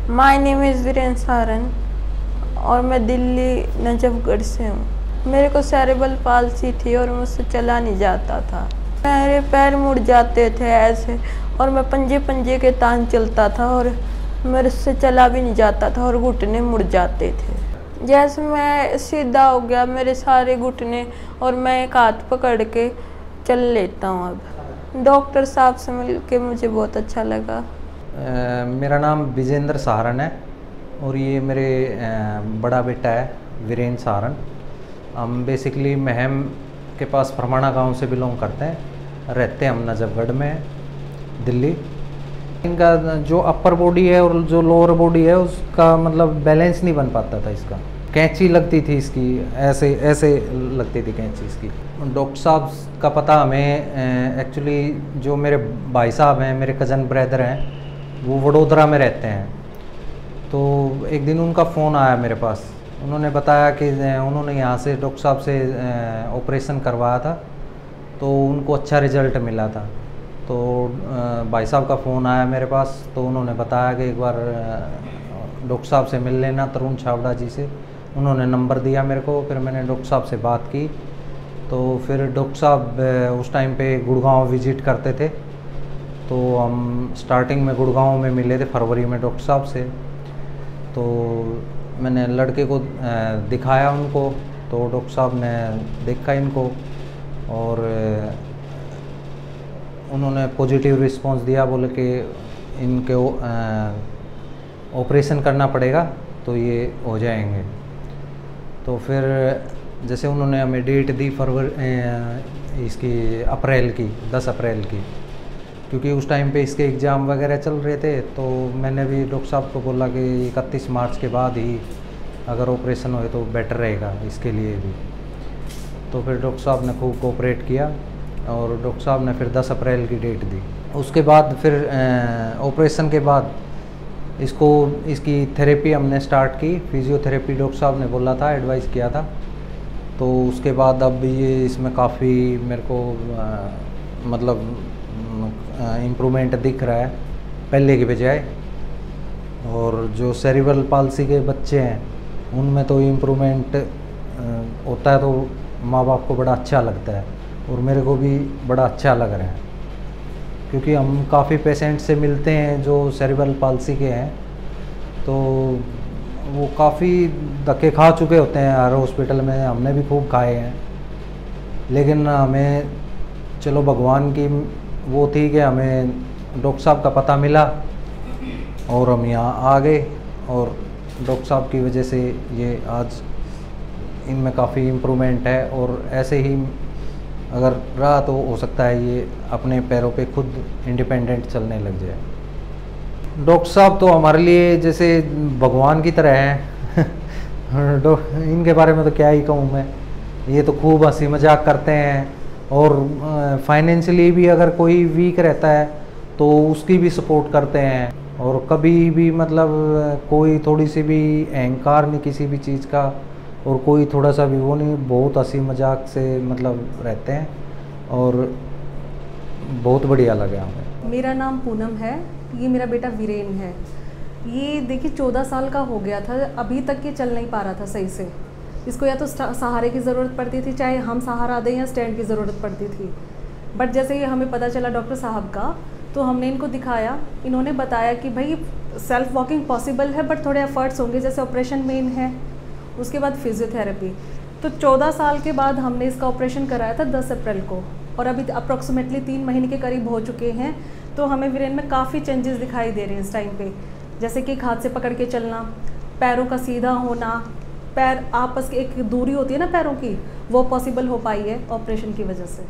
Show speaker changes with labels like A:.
A: My name is Viren Saran और मैं दिल्ली नजफगढ़ से हूँ। मेरे को सेरेब्रल पाल्सी थी और मुझसे चला नहीं जाता था। मेरे पैर मुड़ जाते थे ऐसे और मैं पंजे पंजे के तान चलता था और मेरे से चला भी नहीं जाता था और घुटने मुड़ जाते थे। जैसे मैं सीधा हो गया मेरे सारे घुटने और मैं एक हाथ पकड़ के चल लेता हूँ। अब डॉक्टर साहब से मिल के मुझे बहुत अच्छा लगा।
B: मेरा नाम विजेंद्र सारन है और ये मेरे बड़ा बेटा है वीरेन सारन। हम बेसिकली महम के पास फरमाना गांव से बिलोंग करते हैं, रहते हैं हम नजफगढ़ में दिल्ली। इनका जो अपर बॉडी है और जो लोअर बॉडी है उसका मतलब बैलेंस नहीं बन पाता था। इसका कैंची लगती थी, इसकी ऐसे ऐसे लगती थी कैंची इसकी। डॉक्टर साहब का पता हमें एक्चुअली जो मेरे भाई साहब हैं, मेरे कज़न ब्रदर हैं, वो वडोदरा में रहते हैं। तो एक दिन उनका फ़ोन आया मेरे पास। उन्होंने बताया कि उन्होंने यहाँ से डॉक्टर साहब से ऑपरेशन करवाया था तो उनको अच्छा रिज़ल्ट मिला था। तो भाई साहब का फ़ोन आया मेरे पास तो उन्होंने बताया कि एक बार डॉक्टर साहब से मिल लेना, तरुण छावड़ा जी से। उन्होंने नंबर दिया मेरे को, फिर मैंने डॉक्टर साहब से बात की। तो फिर डॉक्टर साहब उस टाइम पे गुड़गांव विज़िट करते थे, तो हम स्टार्टिंग में गुड़गांव में मिले थे फरवरी में डॉक्टर साहब से। तो मैंने लड़के को दिखाया उनको, तो डॉक्टर साहब ने देखा इनको और उन्होंने पॉजिटिव रिस्पांस दिया। बोले कि इनके ऑपरेशन करना पड़ेगा तो ये हो जाएंगे। तो फिर जैसे उन्होंने हमें डेट दी इसकी अप्रैल की, 10 अप्रैल की, क्योंकि उस टाइम पे इसके एग्ज़ाम वगैरह चल रहे थे। तो मैंने भी डॉक्टर साहब को बोला कि 31 मार्च के बाद ही अगर ऑपरेशन होए तो बेटर रहेगा इसके लिए भी। तो फिर डॉक्टर साहब ने खूब कोऑपरेट किया और डॉक्टर साहब ने फिर 10 अप्रैल की डेट दी। उसके बाद फिर ऑपरेशन के बाद इसकी थेरेपी हमने स्टार्ट की। फिजियोथेरेपी डॉक्टर साहब ने बोला था, एडवाइस किया था। तो उसके बाद अब ये इसमें काफ़ी मेरे को मतलब इम्प्रूवमेंट दिख रहा है पहले की बजाय। और जो सेरिब्रल पाल्सी के बच्चे हैं उनमें तो इम्प्रूवमेंट होता है तो माँ बाप को बड़ा अच्छा लगता है और मेरे को भी बड़ा अच्छा लग रहा है, क्योंकि हम काफ़ी पेशेंट से मिलते हैं जो सेरिब्रल पाल्सी के हैं। तो वो काफ़ी धक्के खा चुके होते हैं हर हॉस्पिटल में, हमने भी खूब खाए हैं। लेकिन हमें चलो भगवान की वो थी कि हमें डॉक्टर साहब का पता मिला और हम यहाँ आ गए और डॉक्टर साहब की वजह से ये आज इनमें काफ़ी इम्प्रूवमेंट है। और ऐसे ही अगर रहा तो हो सकता है ये अपने पैरों पे खुद इंडिपेंडेंट चलने लग जाए। डॉक्टर साहब तो हमारे लिए जैसे भगवान की तरह हैं। इनके बारे में तो क्या ही कहूँ मैं। ये तो खूब हंसी मजाक करते हैं और फाइनेंशियली भी अगर कोई वीक रहता है तो उसकी भी सपोर्ट करते हैं। और कभी भी मतलब कोई थोड़ी सी भी अहंकार नहीं किसी भी चीज़ का और कोई थोड़ा सा भी वो नहीं, बहुत हंसी मजाक से मतलब रहते हैं और बहुत बढ़िया लगा हमें।
C: मेरा नाम पूनम है, ये मेरा बेटा वीरेन है। ये देखिए 14 साल का हो गया था, अभी तक ये चल नहीं पा रहा था सही से। इसको या तो सहारे की ज़रूरत पड़ती थी, चाहे हम सहारा दें या स्टैंड की ज़रूरत पड़ती थी। बट जैसे ही हमें पता चला डॉक्टर साहब का, तो हमने इनको दिखाया। इन्होंने बताया कि भाई सेल्फ वॉकिंग पॉसिबल है बट थोड़े एफर्ट्स होंगे, जैसे ऑपरेशन मेन है, उसके बाद फिजियोथेरेपी। तो 14 साल के बाद हमने इसका ऑपरेशन कराया था 10 अप्रैल को और अभी अप्रॉक्सीमेटली 3 महीने के करीब हो चुके हैं। तो हमें वीरेन में काफ़ी चेंजेस दिखाई दे रहे हैं इस टाइम पे, जैसे कि हाथ से पकड़ के चलना, पैरों का सीधा होना, पैर आपस की एक दूरी होती है ना पैरों की, वो पॉसिबल हो पाई है ऑपरेशन की वजह से।